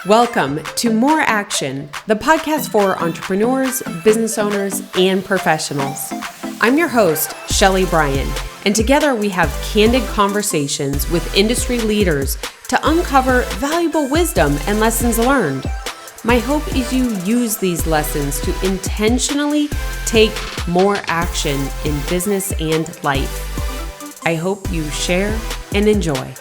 Welcome to More Action, the podcast for entrepreneurs, business owners, and professionals. I'm your host, Shelly Bryan, and together we have candid conversations with industry leaders to uncover valuable wisdom and lessons learned. My hope is you use these lessons to intentionally take more action in business and life. I hope you share and enjoy.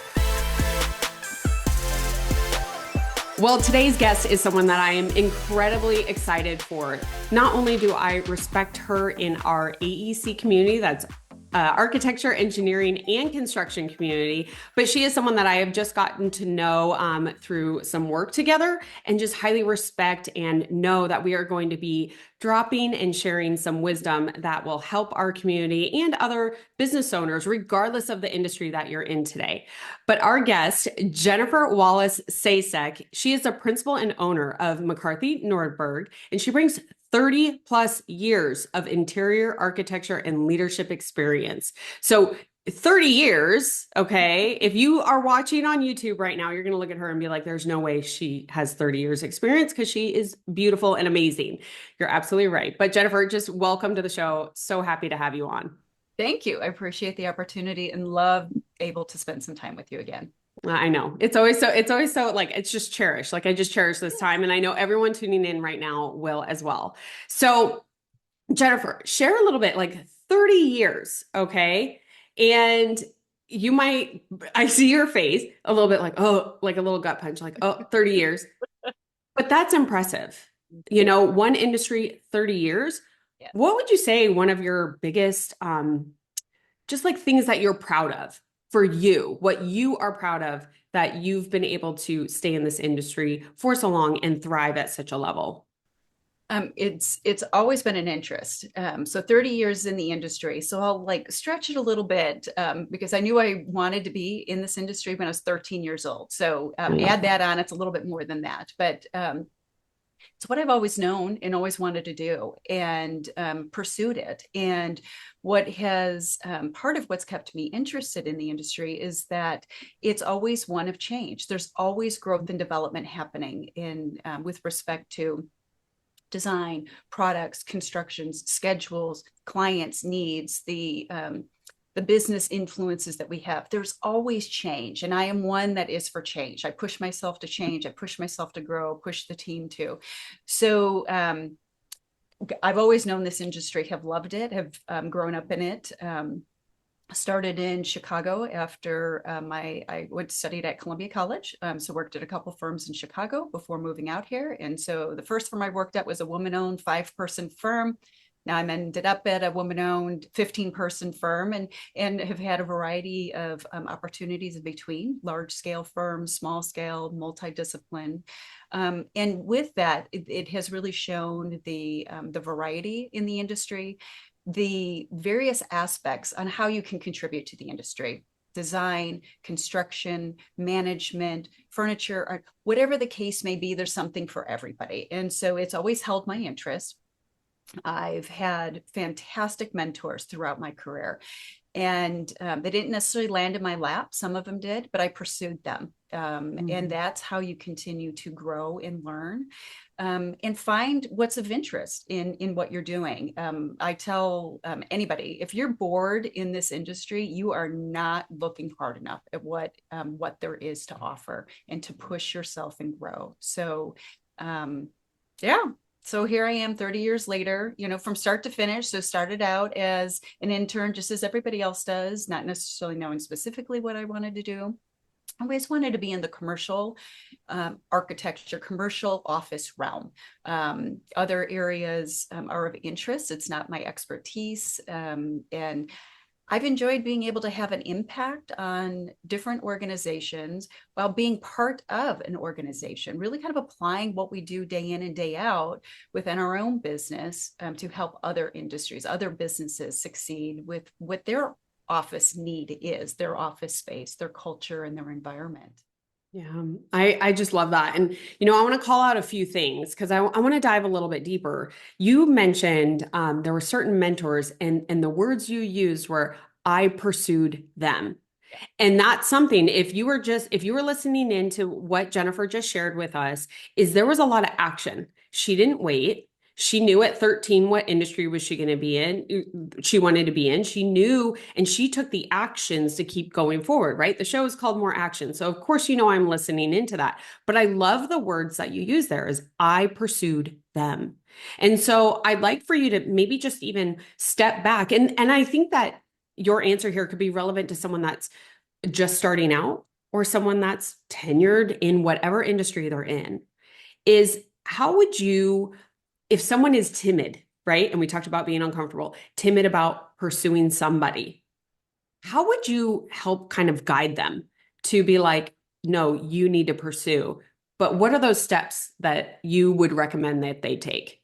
Well, today's guest is someone that I am incredibly excited for. Not only do I respect her in our AEC community, that's architecture, engineering, and construction community, but she is someone that I have just gotten to know through some work together and just highly respect and know that we are going to be dropping and sharing some wisdom that will help our community and other business owners, regardless of the industry that you're in today. But our guest, Jennifer Wallace-Sasek, she is the principal and owner of McCarthy Nordburg, and she brings 30 plus years of interior architecture and leadership experience. So 30 years, okay, if you are watching on YouTube right now, you're going to look at her and be like, there's no way she has 30 years experience because she is beautiful and amazing. You're absolutely right. But Jennifer, just welcome to the show. So happy to have you on. Thank you. I appreciate the opportunity and love able to spend some time with you again. I know it's always so like, it's just cherished. Like I just cherish this time. And I know everyone tuning in right now will as well. So Jennifer, share a little bit, like 30 years. Okay. And you might, I see your face a little bit like, oh, like a little gut punch, like, oh, 30 years, but that's impressive. You know, one industry, 30 years. Yeah. What would you say one of your biggest, just like things that you're proud of for you, what you are proud of that you've been able to stay in this industry for so long and thrive at such a level? It's always been an interest. So 30 years in the industry. So I'll like stretch it a little bit because I knew I wanted to be in this industry when I was 13 years old. So add that on, it's a little bit more than that. But it's what I've always known and always wanted to do and pursued it. And what has part of what's kept me interested in the industry is that it's always one of change. There's always growth and development happening in with respect to design, products, constructions, schedules, clients' needs, the business influences that we have. There's always change. And I am one that is for change. I push myself to change. I push myself to grow, push the team to. So I've always known this industry, have loved it, have grown up in it. Started in Chicago after I studied at Columbia College. So worked at a couple firms in Chicago before moving out here. And so the first firm I worked at was a woman-owned 5-person firm. Now I'm ended up at a woman-owned 15-person firm and have had a variety of opportunities in between large-scale firms, small-scale, multidiscipline. And with that, it has really shown the variety in the industry, the various aspects on how you can contribute to the industry. Design, construction, management, furniture, or whatever the case may be, there's something for everybody. And so it's always held my interest. I've had fantastic mentors throughout my career, and they didn't necessarily land in my lap. Some of them did, but I pursued them. And that's how you continue to grow and learn and find what's of interest in what you're doing. I tell anybody, if you're bored in this industry, you are not looking hard enough at what there is to offer and to push yourself and grow. So, yeah. So here I am 30 years later, you know, from start to finish. So started out as an intern, just as everybody else does, not necessarily knowing specifically what I wanted to do. I always wanted to be in the commercial architecture, commercial office realm. Other areas are of interest. It's not my expertise. And I've enjoyed being able to have an impact on different organizations while being part of an organization, really kind of applying what we do day in and day out within our own business to help other industries, other businesses succeed with what their office need is, their office space, their culture, and their environment. Yeah, I just love that. And, you know, I want to call out a few things because I want to dive a little bit deeper. You mentioned there were certain mentors and the words you used were, I pursued them. And that's something, if you were listening into what Jennifer just shared with us, is there was a lot of action. She didn't wait. She knew at 13 what industry was she going to be in, she wanted to be in. She knew, and she took the actions to keep going forward, right? The show is called More Action. So of course, I'm listening into that. But I love the words that you use there is I pursued them. And so I'd like for you to maybe just even step back. And I think that your answer here could be relevant to someone that's just starting out or someone that's tenured in whatever industry they're in. Is how would you, if someone is timid, right? And we talked about being uncomfortable, timid about pursuing somebody, how would you help kind of guide them to be like, no, you need to pursue? But what are those steps that you would recommend that they take?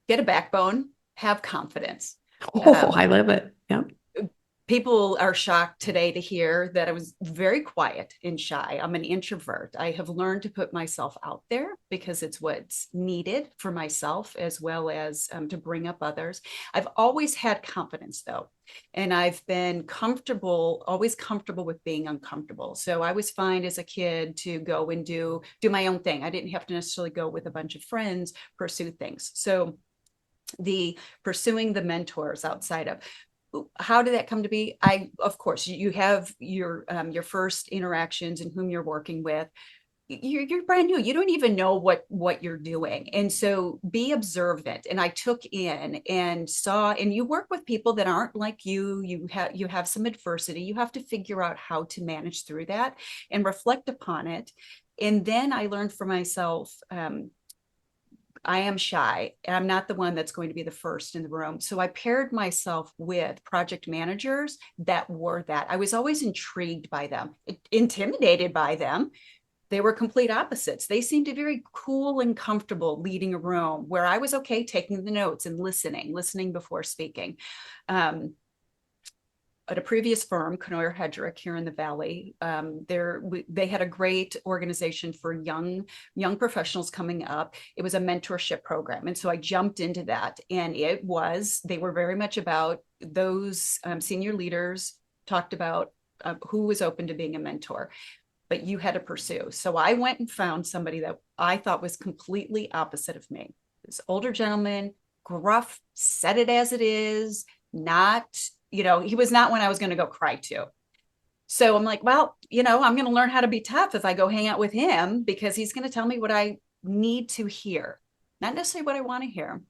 Get a backbone, have confidence. Oh, I love it. Yeah. People are shocked today to hear that I was very quiet and shy. I'm an introvert. I have learned to put myself out there because it's what's needed for myself as well as to bring up others. I've always had confidence though, and I've been comfortable, always comfortable with being uncomfortable. So I was fine as a kid to go and do my own thing. I didn't have to necessarily go with a bunch of friends, pursue things. So the pursuing the mentors outside of, how did that come to be? Of course, you have your first interactions and whom you're working with. You're brand new. You don't even know what you're doing, and so be observant. And I took in and saw, and you work with people that aren't like you. You have some adversity. You have to figure out how to manage through that and reflect upon it. And then I learned for myself. I am shy and I'm not the one that's going to be the first in the room. So I paired myself with project managers that were that. I was always intrigued by them, intimidated by them. They were complete opposites. They seemed to be very cool and comfortable leading a room where I was okay taking the notes and listening before speaking. At a previous firm, Knoyer Hedrick here in the Valley, they had a great organization for young professionals coming up. It was a mentorship program, and so I jumped into that. And they were very much about those senior leaders talked about who was open to being a mentor, but you had to pursue. So I went and found somebody that I thought was completely opposite of me. This older gentleman, gruff, said it as it is, not. He was not one I was going to go cry to. So I'm like, well, I'm going to learn how to be tough if I go hang out with him because he's going to tell me what I need to hear. Not necessarily what I want to hear,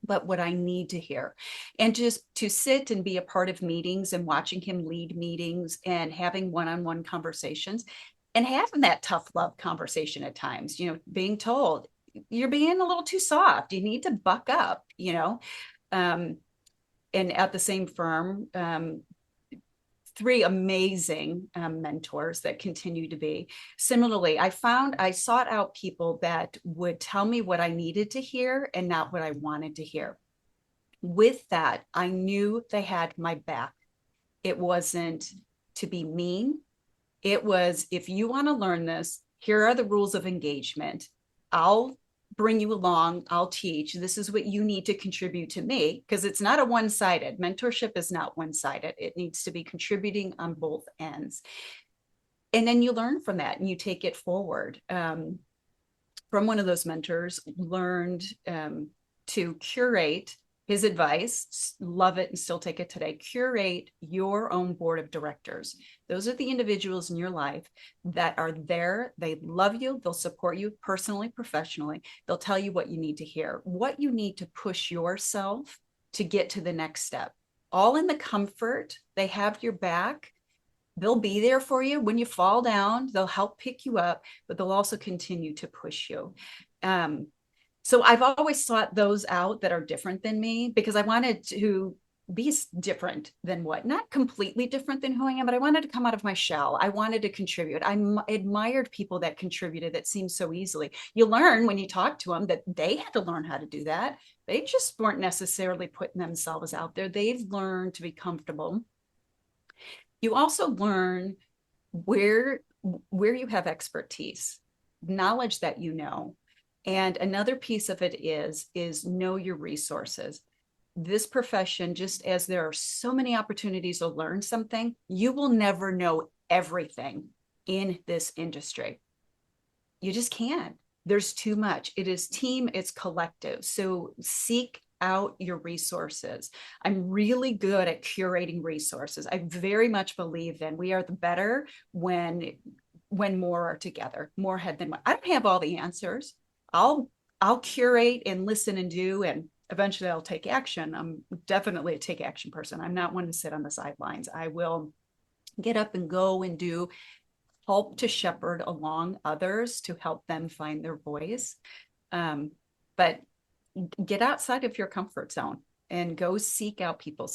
but what I need to hear. And just to sit and be a part of meetings and watching him lead meetings and having one-on-one conversations and having that tough love conversation at times, being told you're being a little too soft. You need to buck up, and at the same firm, three amazing mentors that continue to be. Similarly, I sought out people that would tell me what I needed to hear and not what I wanted to hear. With that, I knew they had my back. It wasn't to be mean. It was, if you want to learn this, here are the rules of engagement. I'll bring you along. I'll teach. This is what you need to contribute to me, because it's not a one-sided. Mentorship is not one-sided. It needs to be contributing on both ends. And then you learn from that and you take it forward. From one of those mentors, learned to curate his advice, love it and still take it today. Curate your own board of directors. Those are the individuals in your life that are there. They love you. They'll support you personally, professionally. They'll tell you what you need to hear, what you need to push yourself to get to the next step. All in the comfort. They have your back. They'll be there for you when you fall down. They'll help pick you up, but they'll also continue to push you. So I've always sought those out that are different than me because I wanted to be different than not completely different than who I am, but I wanted to come out of my shell. I wanted to contribute. I admired people that contributed that seemed so easily. You learn when you talk to them that they had to learn how to do that. They just weren't necessarily putting themselves out there. They've learned to be comfortable. You also learn where you have expertise, knowledge that you know. And another piece of it is know your resources. this profession, just as there are so many opportunities to learn something, you will never know everything in this industry. You just can't. There's too much. It is team, it's collective. So seek out your resources. I'm really good at curating resources. I very much believe in we are the better when more are together, more head than one. I don't have all the answers. I'll curate and listen and do, and eventually I'll take action. I'm definitely a take action person. I'm not one to sit on the sidelines. I will get up and go and do, help to shepherd along others to help them find their voice. But get outside of your comfort zone and go seek out people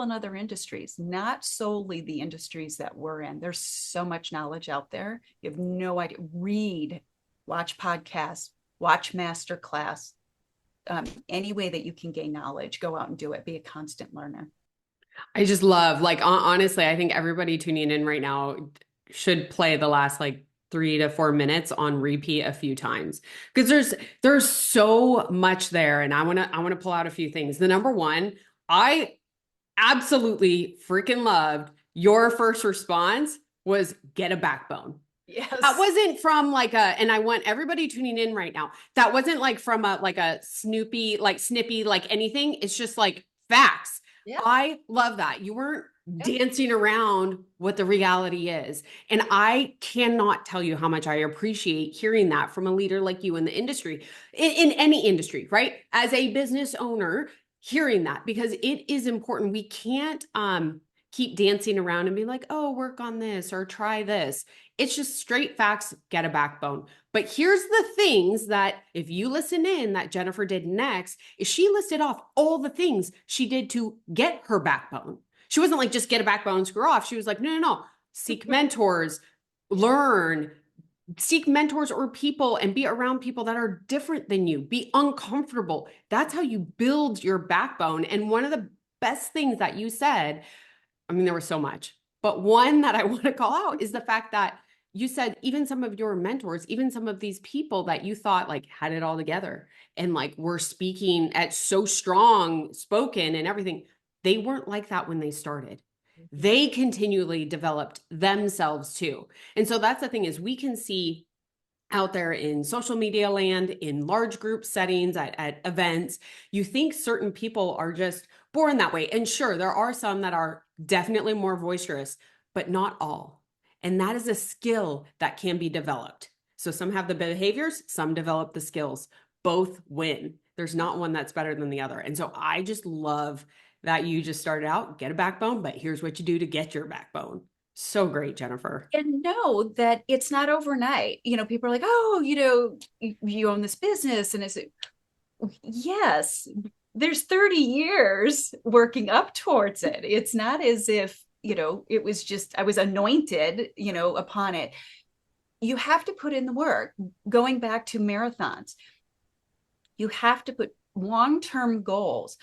in other industries, not solely the industries that we're in. There's so much knowledge out there. You have no idea. Read, watch podcasts, watch masterclass. Any way that you can gain knowledge, go out and do it. Be a constant learner. I just love, like, honestly, I think everybody tuning in right now should play the last like 3 to 4 minutes on repeat a few times, because there's so much there. And I want to pull out a few things. The number one, I absolutely freaking loved your first response was get a backbone. Yes. That wasn't from like and I want everybody tuning in right now. That wasn't like from a snippy, like anything. It's just like facts. Yeah. I love that. You weren't dancing around what the reality is. And I cannot tell you how much I appreciate hearing that from a leader like you in the industry, in any industry, right? As a business owner, hearing that, because it is important. We can't keep dancing around and be like, oh, work on this or try this. It's just straight facts, get a backbone. But here's the things that if you listen in that Jennifer did next, is she listed off all the things she did to get her backbone. She wasn't like, just get a backbone and screw off. She was like, no. Seek mentors, learn, seek mentors or people, and be around people that are different than you. Be uncomfortable. That's how you build your backbone. And one of the best things that you said, I mean, there was so much, but one that I want to call out is the fact that you said even some of your mentors, even some of these people that you thought like had it all together and like were speaking at so strong spoken and everything, they weren't like that when they started. They continually developed themselves too. And so that's the thing, is we can see out there in social media land, in large group settings, at events, you think certain people are just born that way. And sure, there are some that are definitely more boisterous, but not all. And that is a skill that can be developed. So some have the behaviors, some develop the skills. Both win. There's not one that's better than the other. And so I just love that you just started out, get a backbone, but here's what you do to get your backbone. So great, Jennifer. And know that it's not overnight. People are like, oh, you own this business. And it's, yes, there's 30 years working up towards it. It's not as if, it was just, I was anointed, upon it. You have to put in the work. Going back to marathons, you have to put long-term goals.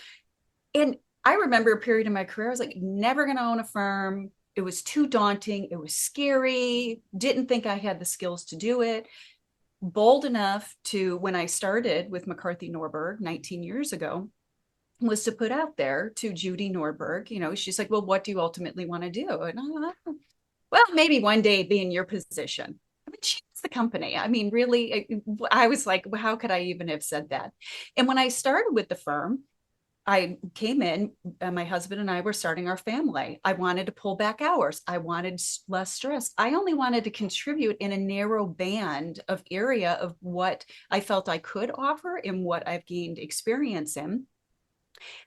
And I remember a period in my career, I was like, never going to own a firm. It was too daunting. It was scary. Didn't think I had the skills to do it. Bold enough to, when I started with McCarthy Nordburg 19 years ago, was to put out there to Judy Nordburg, she's like, well, what do you ultimately want to do? And well, maybe one day be in your position. I mean, she's the company. I mean, really, I was like, well, how could I even have said that? And when I started with the firm, I came in, my husband and I were starting our family. I wanted to pull back hours. I wanted less stress. I only wanted to contribute in a narrow band of area of what I felt I could offer and what I've gained experience in.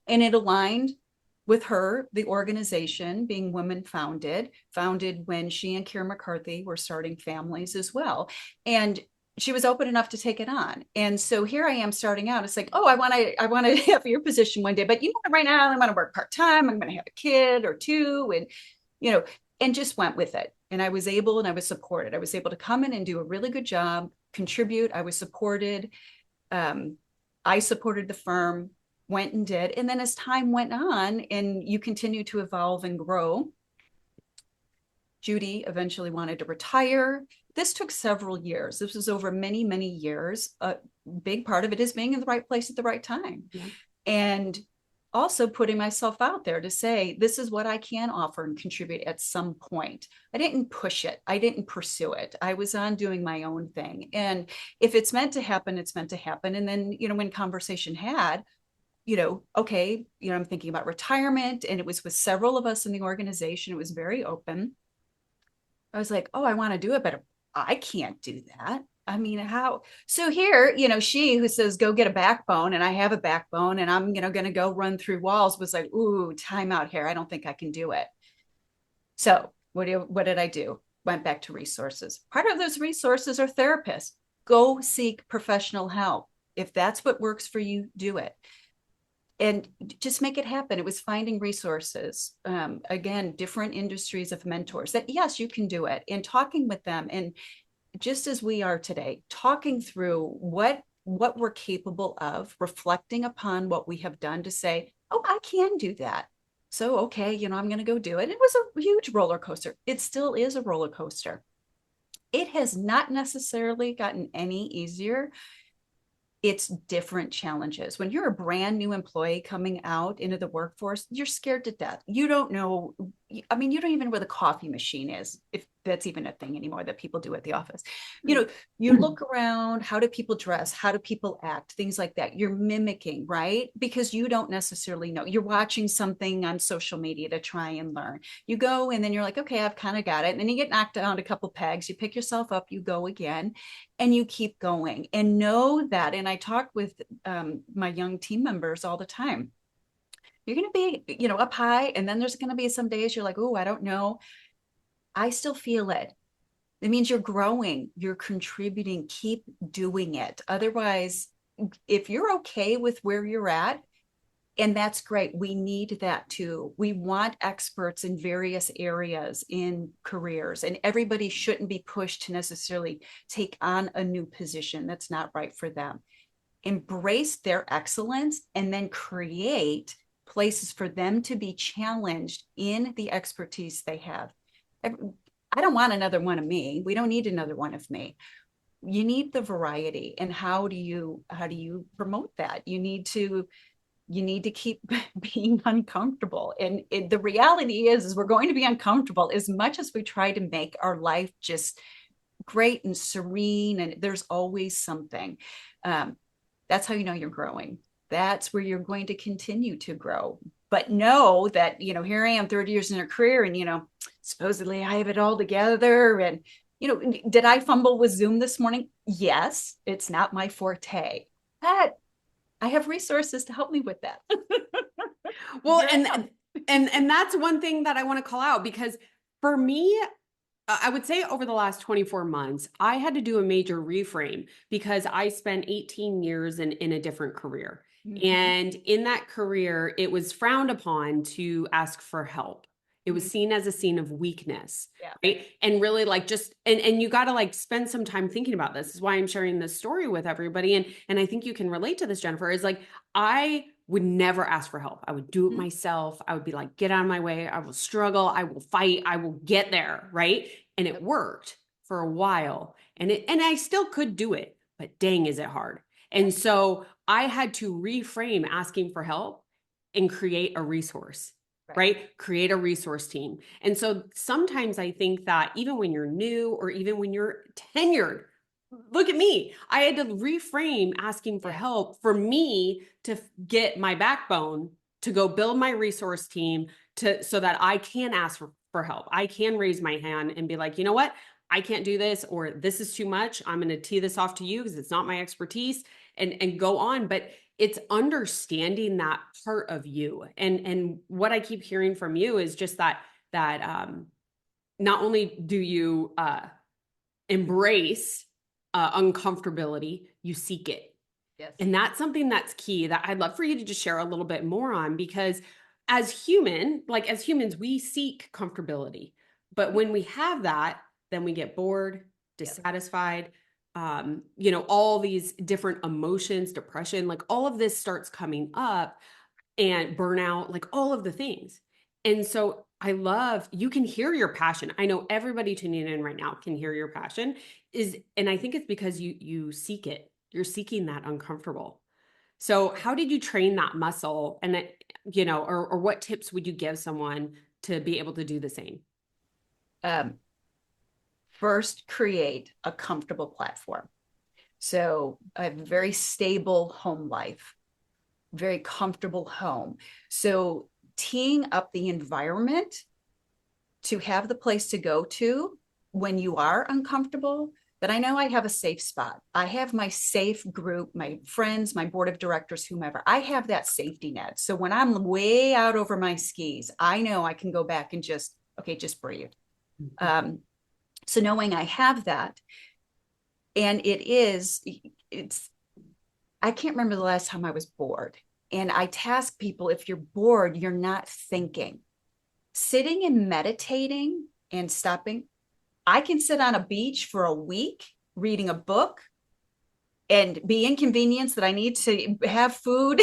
And it aligned with her, the organization being women founded when she and Karen McCarthy were starting families as well. And she was open enough to take it on. And so here I am starting out. It's like, oh, I want to have your position one day, but right now I want to work part-time. I'm going to have a kid or two, and, and just went with it. And I was able, and I was supported. I was able to come in and do a really good job, contribute. I was supported. I supported the firm, went and did. And then as time went on and you continue to evolve and grow, Judy eventually wanted to retire. This took several years. This was over many, many years. A big part of it is being in the right place at the right time. Yeah. And also putting myself out there to say, this is what I can offer and contribute at some point. I didn't push it. I didn't pursue it. I was on doing my own thing. And if it's meant to happen, it's meant to happen. And then, when conversation had, okay, I'm thinking about retirement, and it was with several of us in the organization. It was very open. I was like, oh, I want to do it, but I can't do that. I mean, how? So here, she who says, go get a backbone, and I have a backbone, and I'm, going to go run through walls, was like, ooh, time out here. I don't think I can do it. So what did I do? Went back to resources. Part of those resources are therapists. Go seek professional help. If that's what works for you, do it. And just make it happen. It was finding resources, again, different industries of mentors that, yes, you can do it, and talking with them. And just as we are today, talking through what we're capable of, reflecting upon what we have done to say, oh, I can do that. So, okay, I'm going to go do it. It was a huge roller coaster. It still is a roller coaster. It has not necessarily gotten any easier. It's different challenges. When you're a brand new employee coming out into the workforce, you're scared to death. You don't know. I mean, you don't even know where the coffee machine is, if that's even a thing anymore that people do at the office. You look around, how do people dress? How do people act? Things like that. You're mimicking, right? Because you don't necessarily know. You're watching something on social media to try and learn. You go and then you're like, okay, I've kind of got it. And then you get knocked down a couple pegs, you pick yourself up, you go again, and you keep going. And know that, and I talk with my young team members all the time, you're going to be, up high. And then there's going to be some days you're like, oh, I don't know. I still feel it. It means you're growing, you're contributing, keep doing it. Otherwise, if you're okay with where you're at, and that's great, we need that too. We want experts in various areas in careers, and everybody shouldn't be pushed to necessarily take on a new position that's not right for them. Embrace their excellence and then create places for them to be challenged in the expertise they have. I don't want another one of me. We don't need another one of me. You need the variety. And how do you promote that? You need to keep being uncomfortable. And the reality is we're going to be uncomfortable as much as we try to make our life just great and serene. And there's always something. That's how you know you're growing. That's where you're going to continue to grow. But know that, here I am 30 years in a career, and, supposedly I have it all together. And, did I fumble with Zoom this morning? Yes, it's not my forte. But I have resources to help me with that. Well, and that's one thing that I want to call out, because for me, I would say over the last 24 months, I had to do a major reframe because I spent 18 years in a different career. Mm-hmm. And in that career, it was frowned upon to ask for help. It was seen as a scene of weakness, right? And really and you got to spend some time thinking about this. This is why I'm sharing this story with everybody. And I think you can relate to this, Jennifer, is I would never ask for help. I would do it myself. I would be like, get out of my way. I will struggle. I will fight. I will get there, right? And it worked for a while. And I still could do it, but dang, is it hard. And so I had to reframe asking for help and create a resource. Right? Create a resource team. And so sometimes I think that even when you're new or even when you're tenured, look at me, I had to reframe asking for help for me to get my backbone to go build my resource team so that I can ask for help. I can raise my hand and be like, you know what? I can't do this, or this is too much. I'm going to tee this off to you because it's not my expertise, and go on. But it's understanding that part of you. And what I keep hearing from you is just that not only do you embrace uncomfortability, you seek it. Yes. And that's something that's key that I'd love for you to just share a little bit more on, because as humans, we seek comfortability. But when we have that, then we get bored, dissatisfied, all these different emotions, depression, all of this starts coming up, and burnout, all of the things. And so you can hear your passion. I know everybody tuning in right now can hear your passion and I think it's because you seek it. You're seeking that uncomfortable. So how did you train that muscle? And or what tips would you give someone to be able to do the same? First, create a comfortable platform. So I have a very stable home life, very comfortable home. So teeing up the environment to have the place to go to when you are uncomfortable, that I know I have a safe spot. I have my safe group, my friends, my board of directors, whomever. I have that safety net. So when I'm way out over my skis, I know I can go back and just breathe. So knowing I have that, and I can't remember the last time I was bored. And I task people, if you're bored, you're not thinking. Sitting and meditating and stopping. I can sit on a beach for a week reading a book and be inconvenienced that I need to have food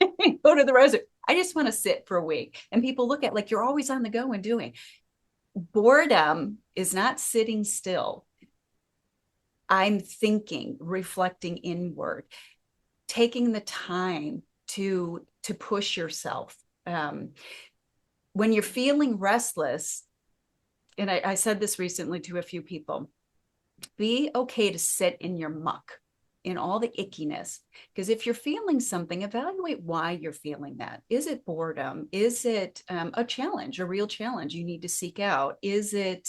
and go to the restaurant. I just want to sit for a week. And people look at like you're always on the go and doing. Boredom is not sitting still. I'm thinking, reflecting inward, taking the time to push yourself. When you're feeling restless, and I said this recently to a few people, be okay to sit in your muck, in all the ickiness. Because if you're feeling something, evaluate why you're feeling that. Is it boredom? Is it a challenge, a real challenge you need to seek out? Is it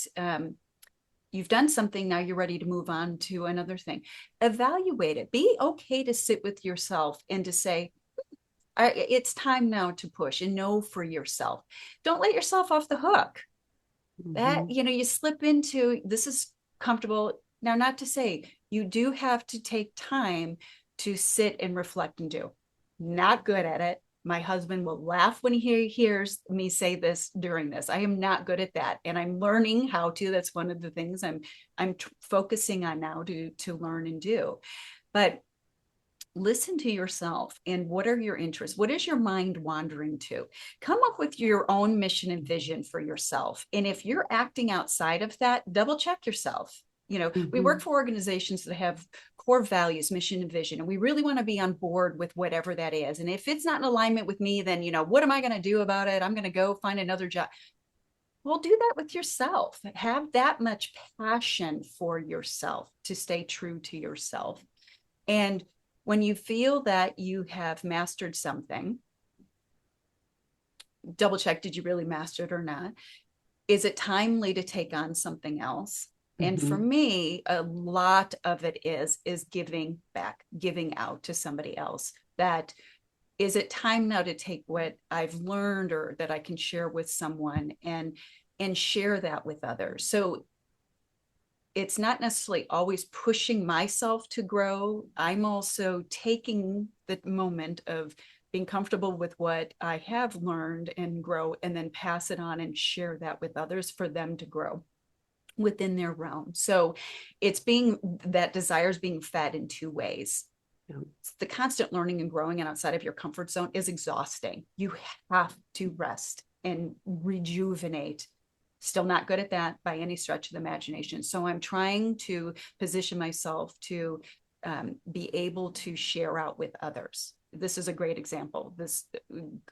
you've done something, now you're ready to move on to another thing? Evaluate it. Be okay to sit with yourself and to say, it's time now to push, and know for yourself. Don't let yourself off the hook. That, you slip into, this is comfortable. Now, not to say you do have to take time to sit and reflect and do. Not good at it. My husband will laugh when he hears me say this during this. I am not good at that. And I'm learning how to. That's one of the things I'm focusing on now to learn and do. But listen to yourself, and what are your interests? What is your mind wandering to? Come up with your own mission and vision for yourself. And if you're acting outside of that, double check yourself. We work for organizations that have core values, mission and vision, and we really want to be on board with whatever that is. And if it's not in alignment with me, then, what am I going to do about it? I'm going to go find another job. Well, do that with yourself. Have that much passion for yourself to stay true to yourself. And when you feel that you have mastered something, double check, did you really master it or not? Is it timely to take on something else? And for me, a lot of it is giving back, giving out to somebody else. That, is it time now to take what I've learned or that I can share with someone and share that with others? So it's not necessarily always pushing myself to grow. I'm also taking the moment of being comfortable with what I have learned and grow, and then pass it on and share that with others for them to grow within their realm. So it's that desire is being fed in two ways. The constant learning and growing and outside of your comfort zone is exhausting. You have to rest and rejuvenate. Still not good at that by any stretch of the imagination. So I'm trying to position myself to be able to share out with others. This is a great example. This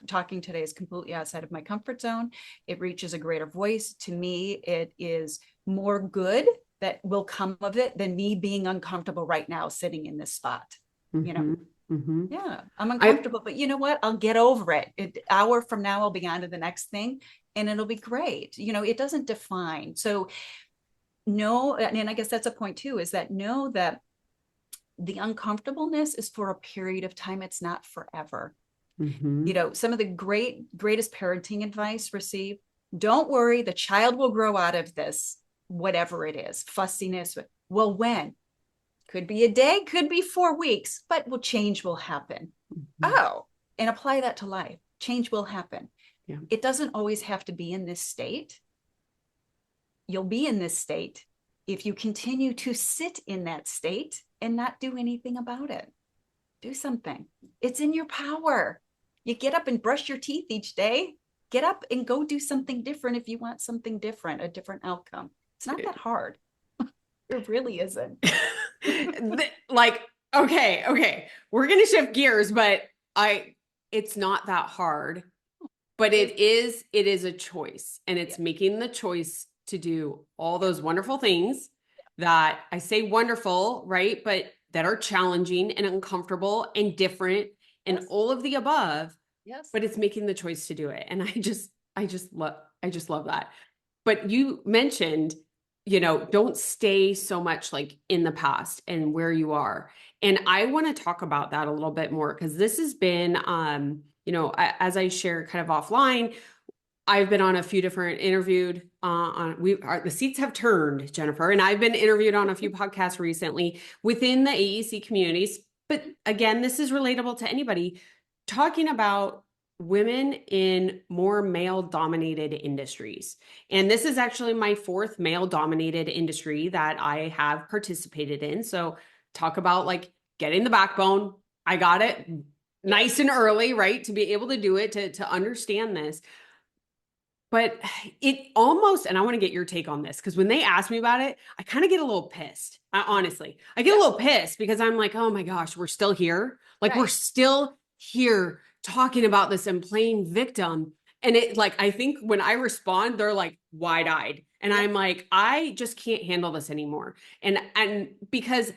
talking today is completely outside of my comfort zone. It reaches a greater voice. To me, it is more good that will come of it than me being uncomfortable right now sitting in this spot. Yeah, I'm uncomfortable, but you know what? I'll get over it. An hour from now, I'll be on to the next thing, and it'll be great. It doesn't define. So know, and I guess that's a point too, is that know that the uncomfortableness is for a period of time. It's not forever. Some of the greatest parenting advice received: don't worry, the child will grow out of this, whatever it is, fussiness. Well, when? Could be a day, could be 4 weeks, but change will happen. And apply that to life. Change will happen. Yeah. It doesn't always have to be in this state. You'll be in this state if you continue to sit in that state and not do anything about it. Do something. It's in your power. You get up and brush your teeth each day. Get up and go do something different if you want something different, a different outcome. It's not that hard. It really isn't. Okay, we're going to shift gears, but it's not that hard, but it is a choice, and it's making the choice to do all those wonderful things that I say wonderful, right? But that are challenging and uncomfortable and different and all of the above. Yes. But it's making the choice to do it. And I just love that. But you mentioned, don't stay so much like in the past and where you are. And I want to talk about that a little bit more, because this has been, as I share kind of offline, I've been on a few different interviewed the seats have turned, Jennifer, and I've been interviewed on a few podcasts recently within the AEC communities. But again, this is relatable to anybody, talking about women in more male dominated industries. And this is actually my fourth male dominated industry that I have participated in. So talk about like getting the backbone. I got it nice and early, right? To be able to do it, to understand this. But it almost, and I want to get your take on this, because when they ask me about it, I kind of get a little pissed. Honestly, I get a little pissed because I'm like, oh my gosh, we're still here. Like, we're still here talking about this and playing victim. And it, like, I think when I respond, they're like wide eyed. And I'm like, I just can't handle this anymore. And because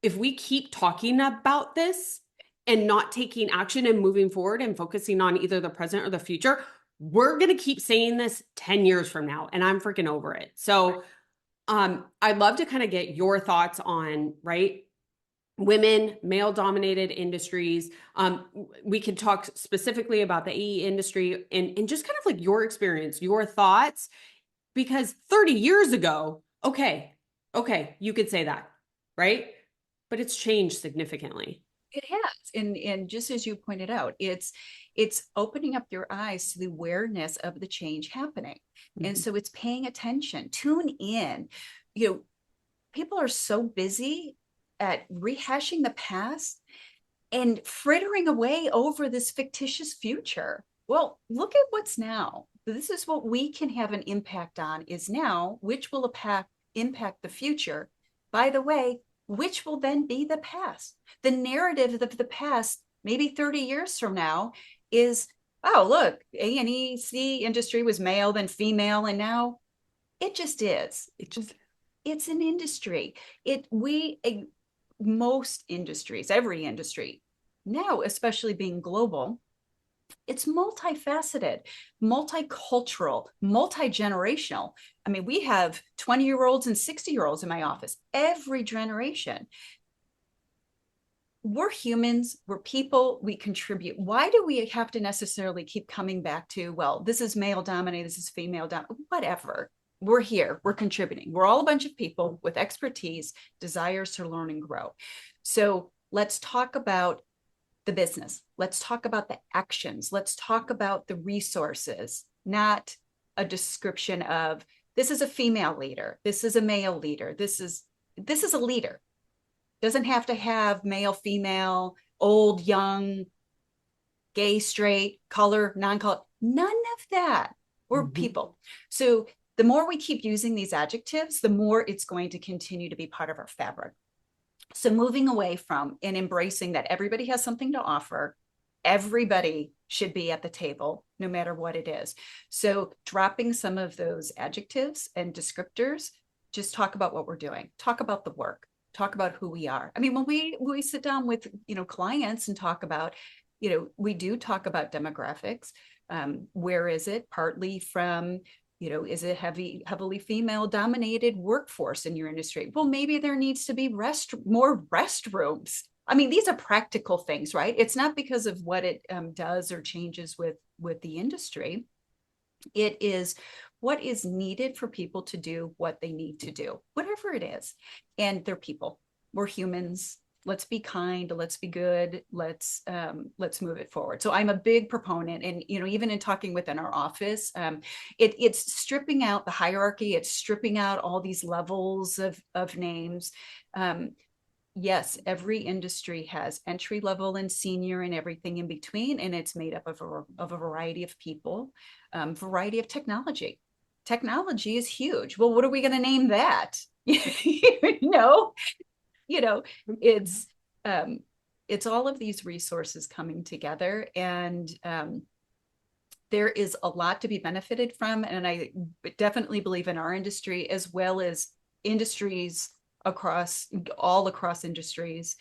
if we keep talking about this and not taking action and moving forward and focusing on either the present or the future, we're going to keep saying this 10 years from now, and I'm freaking over it. So I'd love to kind of get your thoughts on, right, women, male dominated industries. We could talk specifically about the AE industry and just kind of like your experience, your thoughts, because 30 years ago, okay, you could say that, right? But it's changed significantly. It has. And just as you pointed out, it's opening up your eyes to the awareness of the change happening. Mm-hmm. And so it's paying attention, tune in. People are so busy at rehashing the past and frittering away over this fictitious future. Well, look at what's now. This is what we can have an impact on is now, which will impact the future. By the way, which will then be the past. The narrative of the past, maybe 30 years from now, is, oh, look, A&EC industry was male, then female, and now it just is. It's an industry. Most industries, every industry, now, especially being global, it's multifaceted, multicultural, multi-generational. I mean, we have 20-year-olds and 60-year-olds in my office, every generation. We're humans, we're people, we contribute. Why do we have to necessarily keep coming back to, well, this is male dominated, this is female dominated, whatever. We're here, we're contributing. We're all a bunch of people with expertise, desires to learn and grow. So let's talk about the business. Let's talk about the actions. Let's talk about the resources, not a description of this is a female leader. This is a male leader. This is a leader. Doesn't have to have male, female, old, young, gay, straight, color, non-color, none of that. We're people. So the more we keep using these adjectives, the more it's going to continue to be part of our fabric. So moving away from and embracing that everybody has something to offer, everybody should be at the table, no matter what it is. So dropping some of those adjectives and descriptors, just talk about what we're doing, talk about the work, talk about who we are. I mean, when we sit down with, clients and talk about, we do talk about demographics. Where is it? Partly from, is it heavily female dominated workforce in your industry? Well, maybe there needs to be more restrooms. I mean, these are practical things, right? It's not because of what it does or changes with the industry. It is what is needed for people to do what they need to do, whatever it is. And they're people. We're humans. Let's be kind, let's be good, let's move it forward. So I'm a big proponent, and even in talking within our office, it's stripping out the hierarchy, it's stripping out all these levels of names. Yes, every industry has entry level and senior and everything in between, and it's made up of a variety of people, variety of technology. Technology is huge. Well, what are we going to name that? It's it's all of these resources coming together, and there is a lot to be benefited from. And I definitely believe in our industry, as well as industries across industries,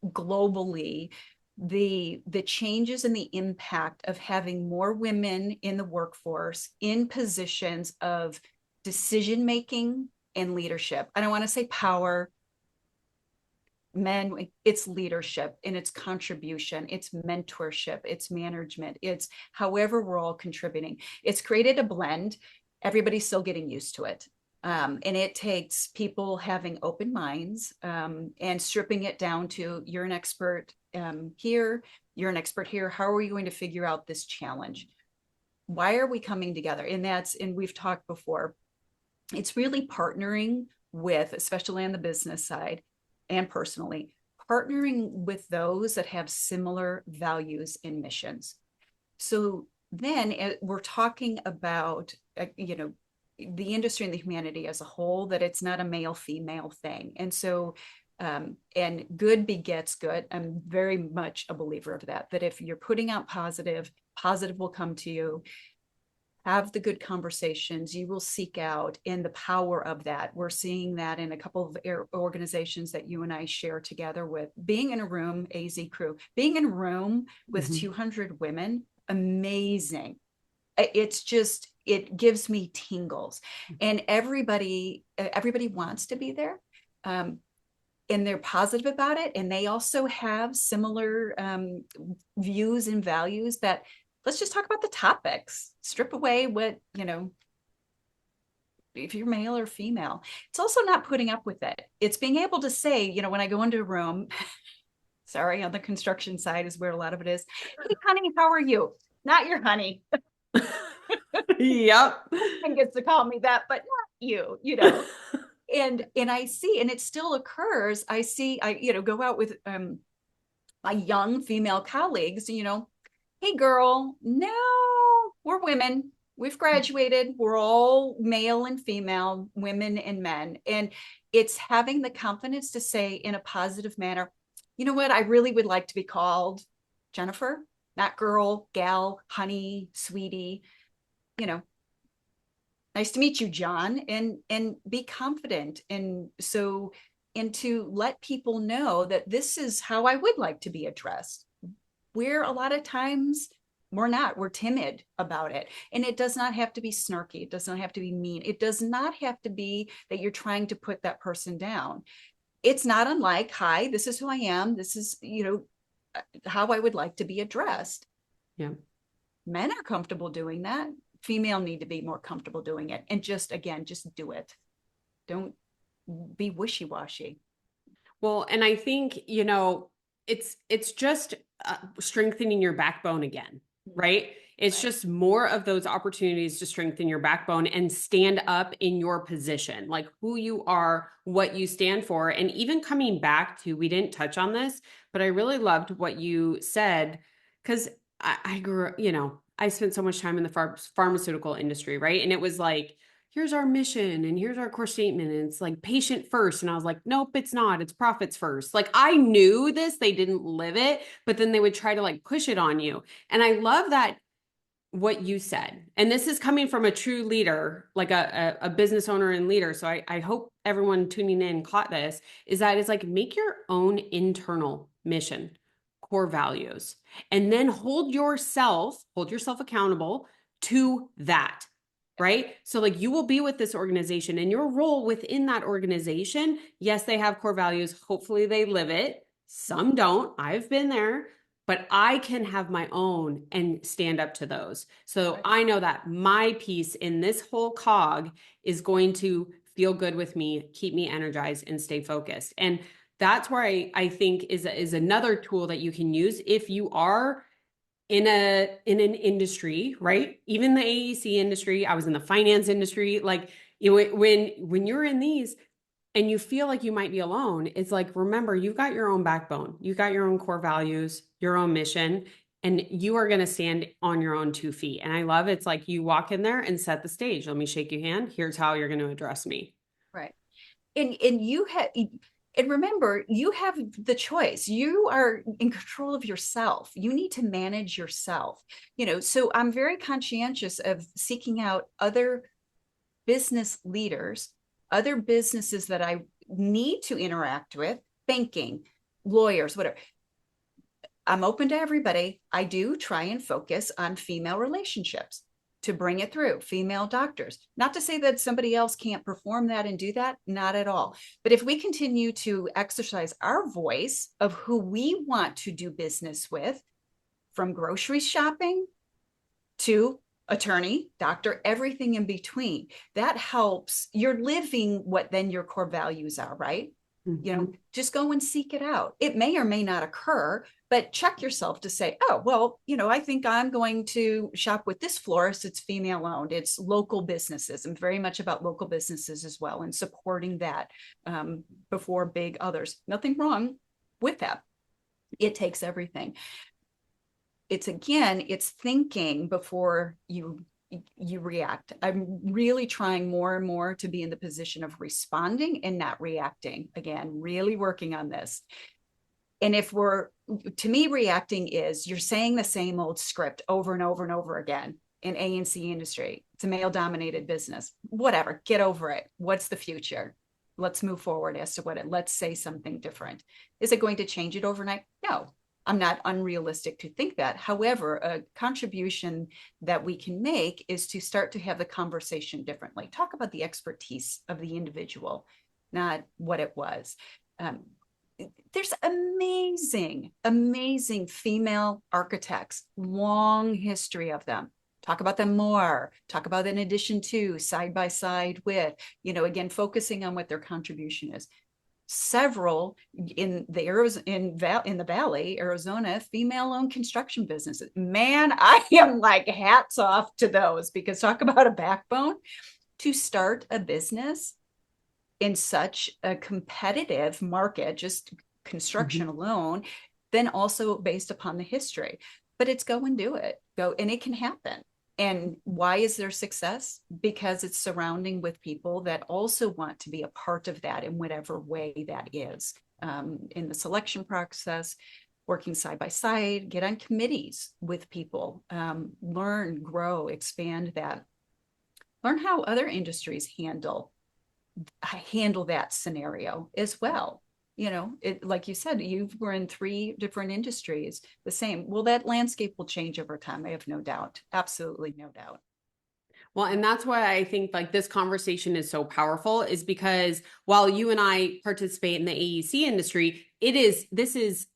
globally, the changes and the impact of having more women in the workforce in positions of decision making and leadership. I don't want to say power. Men, it's leadership and it's contribution, it's mentorship, it's management, it's however we're all contributing. It's created a blend. Everybody's still getting used to it. And it takes people having open minds, and stripping it down to, you're an expert here, you're an expert here. How are we going to figure out this challenge? Why are we coming together? And we've talked before, it's really partnering with, especially on the business side and personally, partnering with those that have similar values and missions. So then we're talking about, the industry and the humanity as a whole, that it's not a male female thing. And so, and good begets good. I'm very much a believer of that, that if you're putting out positive will come to you. Have the good conversations, you will seek out, in the power of that. We're seeing that in a couple of organizations that you and I share together with. Being in a room, AZ crew, being in a room with 200 women, amazing. It's just, it gives me tingles. And everybody wants to be there. And they're positive about it. And they also have similar views and values that, let's just talk about the topics. Strip away what, if you're male or female. It's also not putting up with it. It's being able to say, when I go into a room, sorry, on the construction side is where a lot of it is. Hey, honey, how are you? Not your honey. Yep. And gets to call me that, but not you, and I see, and it still occurs. I go out with my young female colleagues, hey girl, no, we're women. We've graduated. We're all male and female, women and men. And it's having the confidence to say in a positive manner, you know what? I really would like to be called Jennifer, not girl, gal, honey, sweetie, nice to meet you, John, and be confident. And to let people know that this is how I would like to be addressed. We're a lot of times, we're timid about it. And it does not have to be snarky. It does not have to be mean. It does not have to be that you're trying to put that person down. It's not unlike, hi, this is who I am. This is, how I would like to be addressed. Yeah. Men are comfortable doing that. Female need to be more comfortable doing it. And just do it. Don't be wishy-washy. Well, and I think, it's just strengthening your backbone again, right? It's just more of those opportunities to strengthen your backbone and stand up in your position, like who you are, what you stand for. And even coming back to, we didn't touch on this, but I really loved what you said, because I grew up, I spent so much time in the pharmaceutical industry, right? And it was like, here's our mission and here's our core statement. And it's like patient first. And I was like, nope, it's not. It's profits first. Like I knew this, they didn't live it, but then they would try to like push it on you. And I love that what you said. And this is coming from a true leader, like a business owner and leader. So I hope everyone tuning in caught this, is that it's like, make your own internal mission, core values, and then hold yourself accountable to that. Right? So like you will be with this organization and your role within that organization. Yes, they have core values. Hopefully they live it. Some don't. I've been there, but I can have my own and stand up to those. So I know that my piece in this whole cog is going to feel good with me, keep me energized and stay focused. And that's where I think is another tool that you can use if you are in an industry, right? Even the AEC industry, I was in the finance industry. Like, when you're in these and you feel like you might be alone, it's like, remember, you've got your own backbone, you've got your own core values, your own mission, and you are going to stand on your own 2 feet. And I love it's like you walk in there and set the stage. Let me shake your hand. Here's how you're going to address me. Right. And you had, And remember, you have the choice. You are in control of yourself. You need to manage yourself. So I'm very conscientious of seeking out other business leaders, other businesses that I need to interact with, banking, lawyers, whatever. I'm open to everybody. I do try and focus on female relationships to bring it through, female doctors. Not to say that somebody else can't perform that and do that, not at all. But if we continue to exercise our voice of who we want to do business with, from grocery shopping to attorney, doctor, everything in between, that helps. You're living what then your core values are, right? Just go and seek it out. It may or may not occur, but check yourself to say, oh, well, I think I'm going to shop with this florist. It's female owned. It's local businesses. I'm very much about local businesses as well and supporting that before big others. Nothing wrong with that. It takes everything. It's thinking before you react. I'm really trying more and more to be in the position of responding and not reacting. Again, really working on this. And to me, reacting is you're saying the same old script over and over and over again in A&C industry. It's a male dominated business. Whatever, get over it. What's the future? Let's move forward as to let's say something different. Is it going to change it overnight? No. I'm not unrealistic to think that. However, a contribution that we can make is to start to have the conversation differently. Talk about the expertise of the individual, not what it was. There's amazing, amazing female architects, long history of them. Talk about them more. Talk about in addition to, side by side with, again, focusing on what their contribution is. Several in the Valley, Arizona, female-owned construction businesses. Man, I am like hats off to those, because talk about a backbone to start a business in such a competitive market, just construction alone, then also based upon the history. But it's go and do it. Go, and it can happen. And why is there success? Because it's surrounding with people that also want to be a part of that in whatever way that is. In the selection process, working side by side, get on committees with people, learn, grow, expand that. Learn how other industries handle that scenario as well. Like you said, you were in 3 different industries, the same. Well, that landscape will change over time. I have no doubt. Absolutely no doubt. Well, and that's why I think like this conversation is so powerful, is because while you and I participate in the AEC industry, this is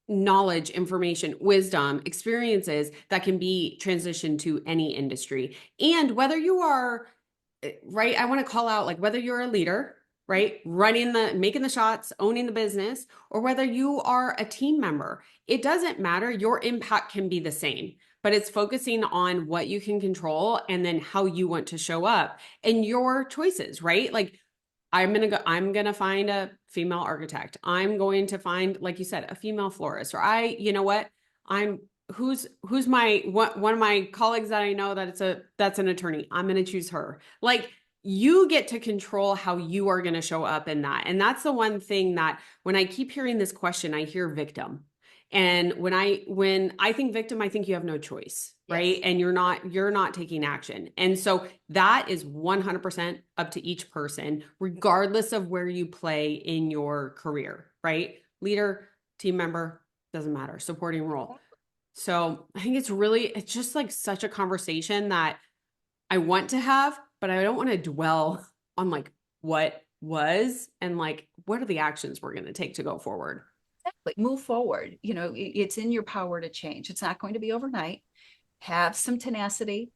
knowledge, information, wisdom, experiences that can be transitioned to any industry. And whether you are, right, I want to call out, like, whether you're a leader, right, making the shots, owning the business, or whether you are a team member, it doesn't matter. Your impact can be the same, but it's focusing on what you can control and then how you want to show up and your choices, right? Like, I'm going to find a female architect. I'm going to find, like you said, a female florist, or who's one of my colleagues that I know that's an attorney. I'm going to choose her. Like, you get to control how you are going to show up in that. And that's the one thing that when I keep hearing this question, I hear victim. And when I think victim, I think you have no choice, right? Yes. And you're not taking action. And so that is 100% up to each person, regardless of where you play in your career, right? Leader, team member, doesn't matter, supporting role. So I think it's just like such a conversation that I want to have, but I don't want to dwell on like what was and like what are the actions we're going to take to go forward. Exactly. Move forward. It's in your power to change. It's not going to be overnight. Have some tenacity,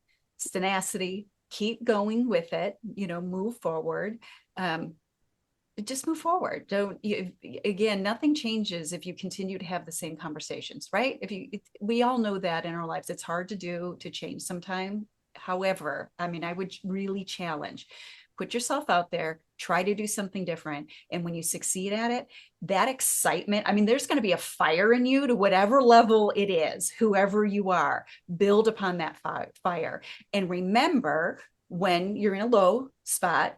keep going with it, move forward. Just move forward. Again, nothing changes if you continue to have the same conversations, right? We all know that in our lives, it's hard to change sometime. However, I would really challenge, put yourself out there, try to do something different. And when you succeed at it, that excitement, there's going to be a fire in you to whatever level it is, whoever you are, build upon that fire. And remember, when you're in a low spot,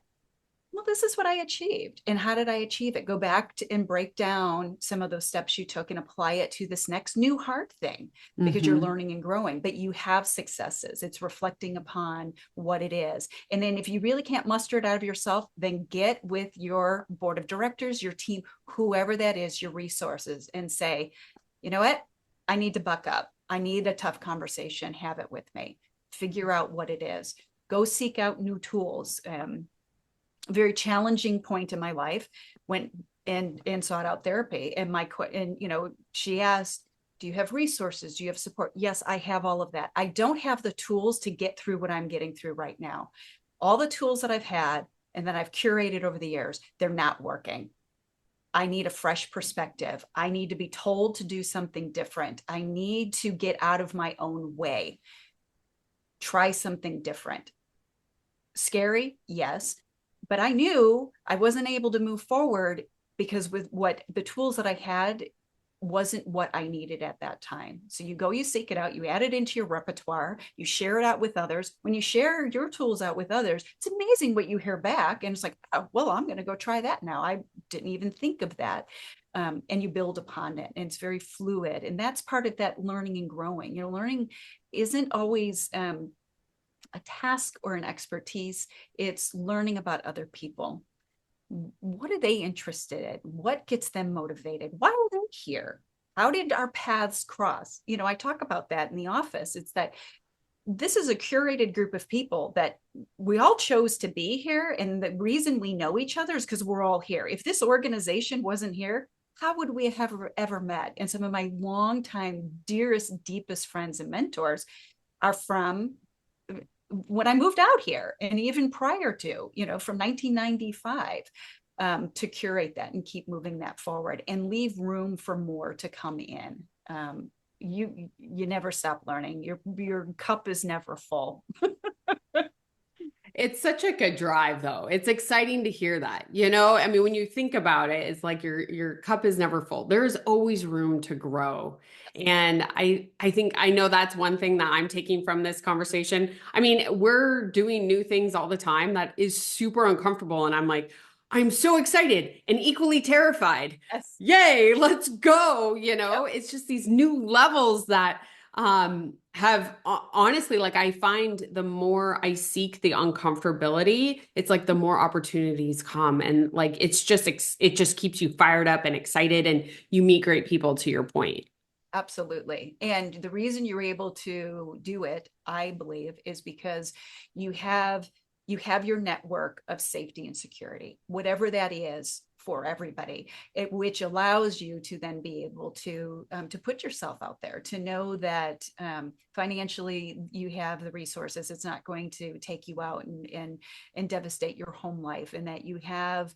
well, this is what I achieved. And how did I achieve it? Go back to, and break down some of those steps you took and apply it to this next new hard thing, because you're Mm-hmm. learning and growing, but you have successes. It's reflecting upon what it is. And then if you really can't muster it out of yourself, then get with your board of directors, your team, whoever that is, your resources, and say, you know what? I need to buck up. I need a tough conversation. Have it with me. Figure out what it is. Go seek out new tools. Very challenging point in my life, went and sought out therapy. And she asked, do you have resources? Do you have support? Yes, I have all of that. I don't have the tools to get through what I'm getting through right now. All the tools that I've had and that I've curated over the years, they're not working. I need a fresh perspective. I need to be told to do something different. I need to get out of my own way. Try something different. Scary, yes, but I knew I wasn't able to move forward because with what the tools that I had wasn't what I needed at that time. So you go, you seek it out, you add it into your repertoire, you share it out with others. When you share your tools out with others, it's amazing what you hear back. And it's like, oh, well, I'm going to go try that now. I didn't even think of that. And you build upon it, and it's very fluid. And that's part of that learning and growing. Learning isn't always a task or an expertise. It's learning about other people. What are they interested in? What gets them motivated? Why are they here? How did our paths cross? I talk about that in the office. It's that this is a curated group of people that we all chose to be here. And the reason we know each other is because we're all here. If this organization wasn't here, how would we have ever met? And some of my longtime, dearest, deepest friends and mentors are from when I moved out here, and even prior to, from 1995, to curate that and keep moving that forward and leave room for more to come in. You never stop learning. Your cup is never full. It's such a good drive, though. It's exciting to hear that. I mean, when you think about it, it's like your cup is never full. There's always room to grow. And I think I know that's one thing that I'm taking from this conversation. I mean, we're doing new things all the time that is super uncomfortable. And I'm like, I'm so excited and equally terrified. Yes. Yay, let's go. Yep. It's just these new levels that have honestly, like, I find the more I seek the uncomfortability, it's like the more opportunities come, and like it just keeps you fired up and excited, and you meet great people, to your point. Absolutely. And the reason you're able to do it, I believe, is because you have your network of safety and security, whatever that is for everybody, which allows you to then be able to put yourself out there, to know that financially you have the resources. It's not going to take you out and devastate your home life, and that you have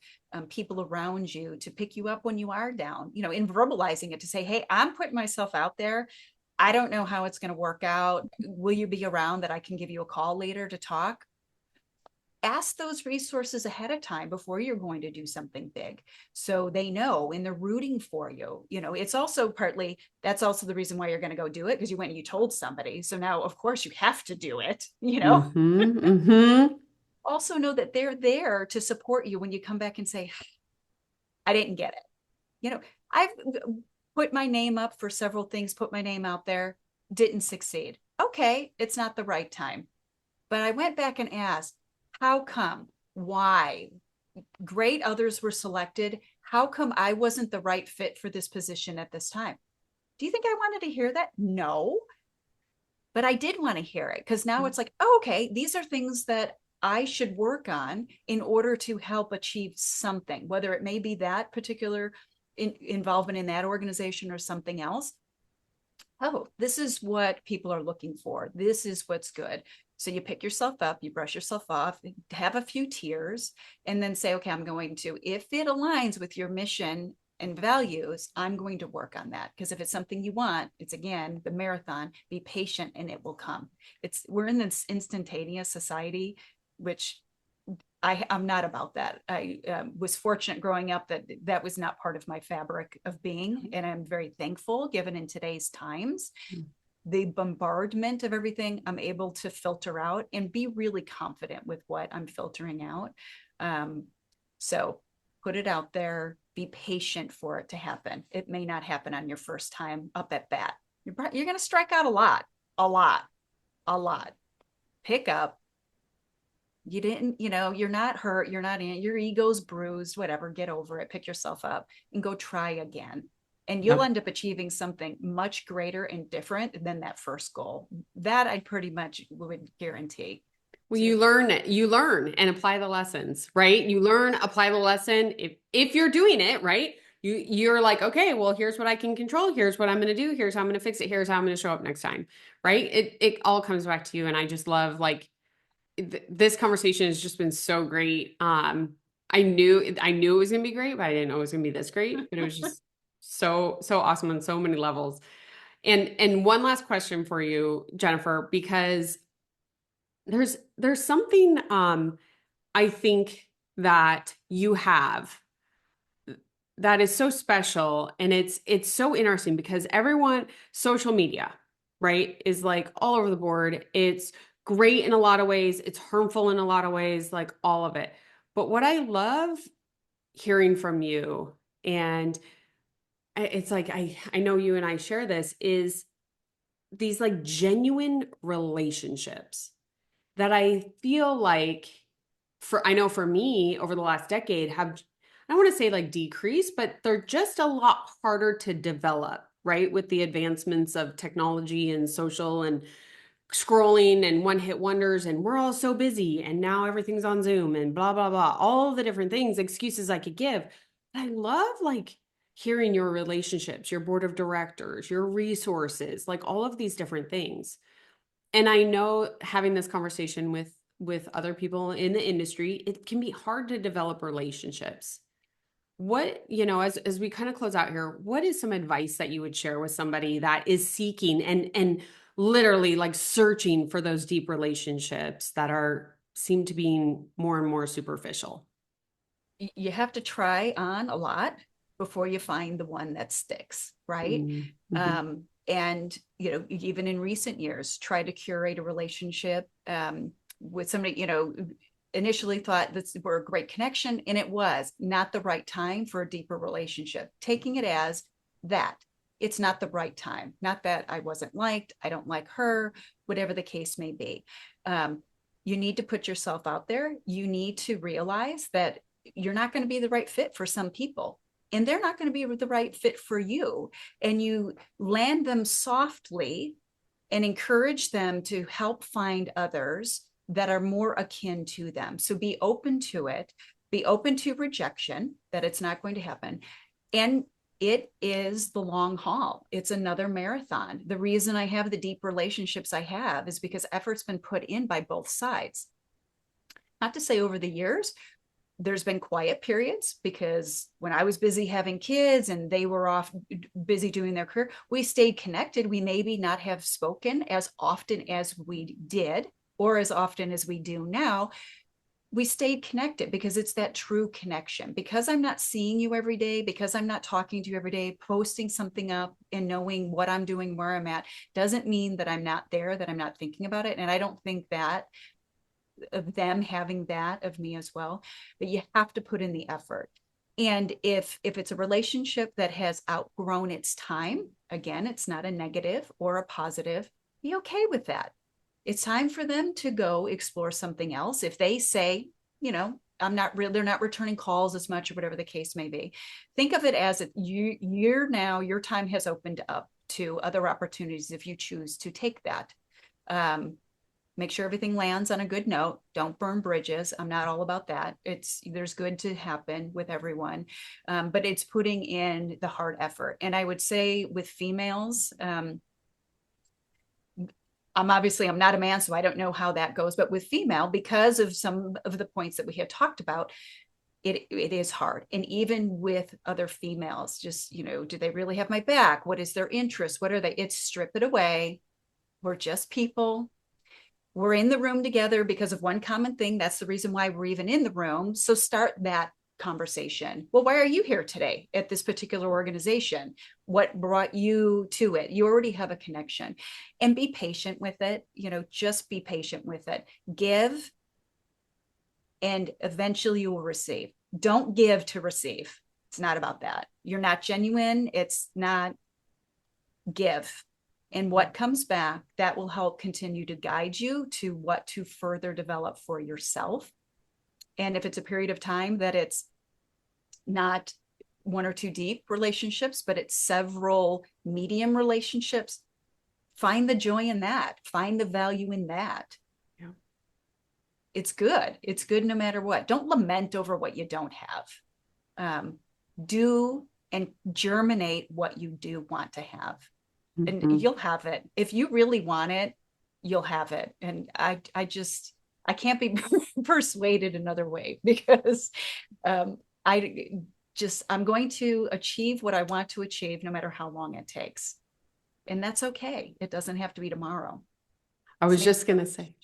people around you to pick you up when you are down, in verbalizing it, to say, hey, I'm putting myself out there. I don't know how it's going to work out. Will you be around that I can give you a call later to talk? Ask those resources ahead of time before you're going to do something big, so they know and they're rooting for you. It's also partly, that's also the reason why you're going to go do it, because you went and you told somebody, so now of course you have to do it. Mm-hmm, mm-hmm. Also know that they're there to support you when you come back and say, I didn't get it. I've put my name up for several things, put my name out there, didn't succeed. Okay, it's not the right time. But I went back and asked, how come? Why? Great, others were selected. How come I wasn't the right fit for this position at this time? Do you think I wanted to hear that? No. But I did want to hear it, because now it's like, oh, okay, these are things that I should work on in order to help achieve something, whether it may be that particular involvement in that organization or something else. Oh, this is what people are looking for. This is what's good. So you pick yourself up, you brush yourself off, have a few tears, and then say, okay, I'm going to, if it aligns with your mission and values, I'm going to work on that. Because if it's something you want, it's, again, the marathon, be patient and it will come. We're in this instantaneous society, which I'm not about that. I was fortunate growing up that was not part of my fabric of being. And I'm very thankful, given in today's times, the bombardment of everything, I'm able to filter out and be really confident with what I'm filtering out. So put it out there, be patient for it to happen. It may not happen on your first time up at bat. You're going to strike out a lot, a lot, a lot. Pick up. You didn't, you're not hurt. You're not in, your ego's bruised, whatever. Get over it. Pick yourself up and go try again. And you'll Yep. end up achieving something much greater and different than that first goal. That I pretty much would guarantee. Well, So you learn and apply the lessons, right? You learn, apply the lesson. If you're doing it, right? You're like, okay, well, here's what I can control. Here's what I'm going to do. Here's how I'm going to fix it. Here's how I'm going to show up next time, right? It all comes back to you. And I just love like this conversation has just been so great. I knew it was going to be great, but I didn't know it was going to be this great. But it was just so awesome on so many levels. And one last question for you, Jennifer, because there's something I think that you have that is so special, and it's so interesting because everyone, social media, right, is like all over the board. It's great in a lot of ways, it's harmful in a lot of ways, like all of it. But what I love hearing from you, and it's like I know you and I share this, is these like genuine relationships that I feel like I know for me over the last decade have, I don't want to say like decreased, but they're just a lot harder to develop, right? With the advancements of technology and social and scrolling and one hit wonders, and we're all so busy and now everything's on Zoom and blah, blah, blah, all the different things, excuses I could give. But I love like hearing your relationships, your board of directors, your resources, like all of these different things. And I know having this conversation with other people in the industry, it can be hard to develop relationships. What, as we kind of close out here, what is some advice that you would share with somebody that is seeking and literally like searching for those deep relationships that seem to be more and more superficial? you have to try on a lot before you find the one that sticks, right? Mm-hmm. And even in recent years, try to curate a relationship with somebody, initially thought this were a great connection, and it was not the right time for a deeper relationship. Taking it as that it's not the right time, not that I wasn't liked, I don't like her, whatever the case may be. You need to put yourself out there. You need to realize that you're not going to be the right fit for some people, and they're not going to be the right fit for you. And you land them softly and encourage them to help find others that are more akin to them. So be open to it, be open to rejection, that it's not going to happen. And it is the long haul. It's another marathon. The reason I have the deep relationships I have is because effort's been put in by both sides. Not to say over the years, there's been quiet periods, because when I was busy having kids and they were off busy doing their career, we stayed connected. We maybe not have spoken as often as we did or as often as we do now. We stayed connected because it's that true connection. Because I'm not seeing you every day, because I'm not talking to you every day, posting something up and knowing what I'm doing, where I'm at, doesn't mean that I'm not there, that I'm not thinking about it. And I don't think that of them having that of me as well, but you have to put in the effort. And if it's a relationship that has outgrown its time, again, it's not a negative or a positive, be okay with that. It's time for them to go explore something else. If they say, I'm not real, they're not returning calls as much, or whatever the case may be, think of it as you're now, your time has opened up to other opportunities if you choose to take that. Make sure everything lands on a good note. Don't burn bridges. I'm not all about that. There's good to happen with everyone, but it's putting in the hard effort. And I would say with females, I'm not a man, so I don't know how that goes, but with female, because of some of the points that we had talked about, it is hard. And even with other females, just, do they really have my back? What is their interest? What are they? It's strip it away. We're just people. We're in the room together because of one common thing. That's the reason why we're even in the room. So start that conversation. Well, why are you here today at this particular organization? What brought you to it? You already have a connection, and be patient with it. Just be patient with it. Give, and eventually you will receive. don't give to receive. It's not about that. You're not genuine. It's not give. And what comes back, that will help continue to guide you to what to further develop for yourself. And if it's a period of time that it's not one or two deep relationships, but it's several medium relationships, find the joy in that, find the value in that. Yeah. It's good. It's good no matter what. Don't lament over what you don't have. Do and germinate what you do want to have. And you'll have it. If you really want it, you'll have it. And I can't be persuaded another way, because I'm going to achieve what I want to achieve no matter how long it takes. And that's okay. It doesn't have to be tomorrow. I was just going to say.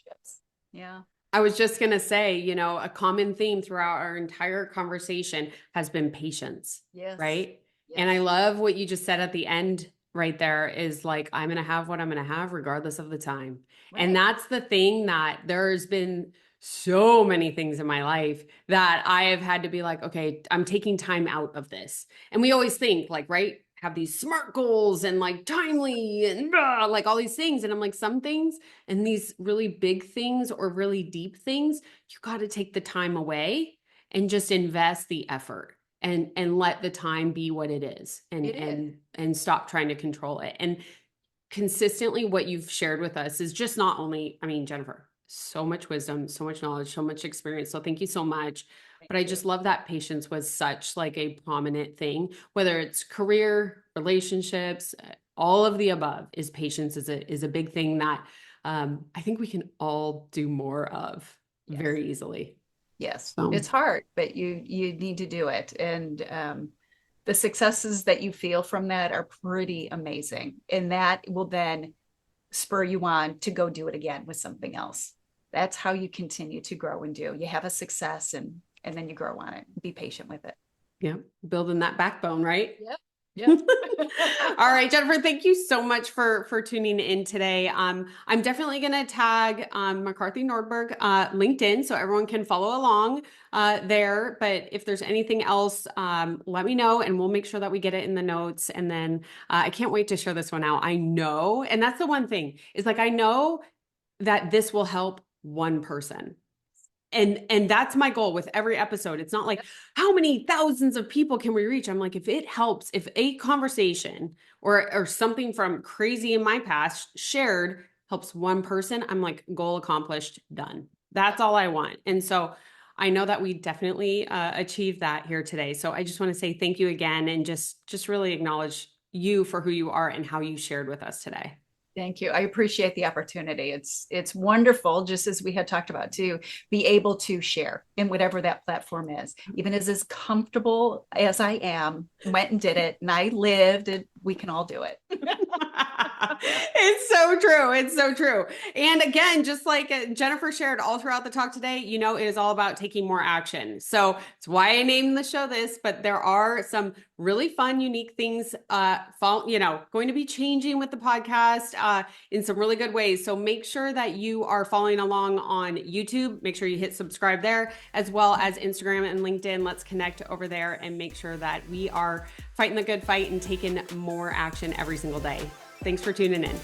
Yeah. I was just going to say, a common theme throughout our entire conversation has been patience. Yes. Right. Yes. And I love what you just said at the end right there is like, I'm going to have what I'm going to have regardless of the time. Right. And that's the thing, that there's been so many things in my life that I have had to be like, okay, I'm taking time out of this. And we always think like, right, have these SMART goals and like timely and like all these things. And I'm like, some things and these really big things or really deep things, you got to take the time away and just invest the effort and let the time be what it is, and stop trying to control it. And consistently what you've shared with us is just not only, Jennifer, so much wisdom, so much knowledge, so much experience. So thank you so much. But I just love that patience was such like a prominent thing, whether it's career, relationships, all of the above. Is patience is a big thing that I think we can all do more of very easily. Yes, it's hard, but you need to do it. And the successes that you feel from that are pretty amazing. And that will then spur you on to go do it again with something else. That's how you continue to grow and do. You have a success and then you grow on it. Be patient with it. Yeah. Building that backbone, right? Yep. Yep. All right, Jennifer, thank you so much for tuning in today. I'm definitely going to tag McCarthy Nordburg LinkedIn so everyone can follow along there. But if there's anything else, let me know and we'll make sure that we get it in the notes. And then I can't wait to share this one out. I know, and that's the one thing is like, I know that this will help one person. And that's my goal with every episode. It's not like how many thousands of people can we reach? I'm like, if it helps, if a conversation or something from crazy in my past shared helps one person, I'm like, goal accomplished, done. That's all I want. And so I know that we definitely achieved that here today. So I just want to say thank you again and just really acknowledge you for who you are and how you shared with us today. Thank you. I appreciate the opportunity. It's wonderful, just as we had talked about, to be able to share in whatever that platform is, even as comfortable as I am, went and did it, and I lived it. We can all do it. It's so true. It's so true. And again, just like Jennifer shared all throughout the talk today, it is all about taking more action. So it's why I named the show this, but there are some really fun, unique things, going to be changing with the podcast in some really good ways. So make sure that you are following along on YouTube. Make sure you hit subscribe there, as well as Instagram and LinkedIn. Let's connect over there and make sure that we are fighting the good fight and taking more action every single day. Thanks for tuning in.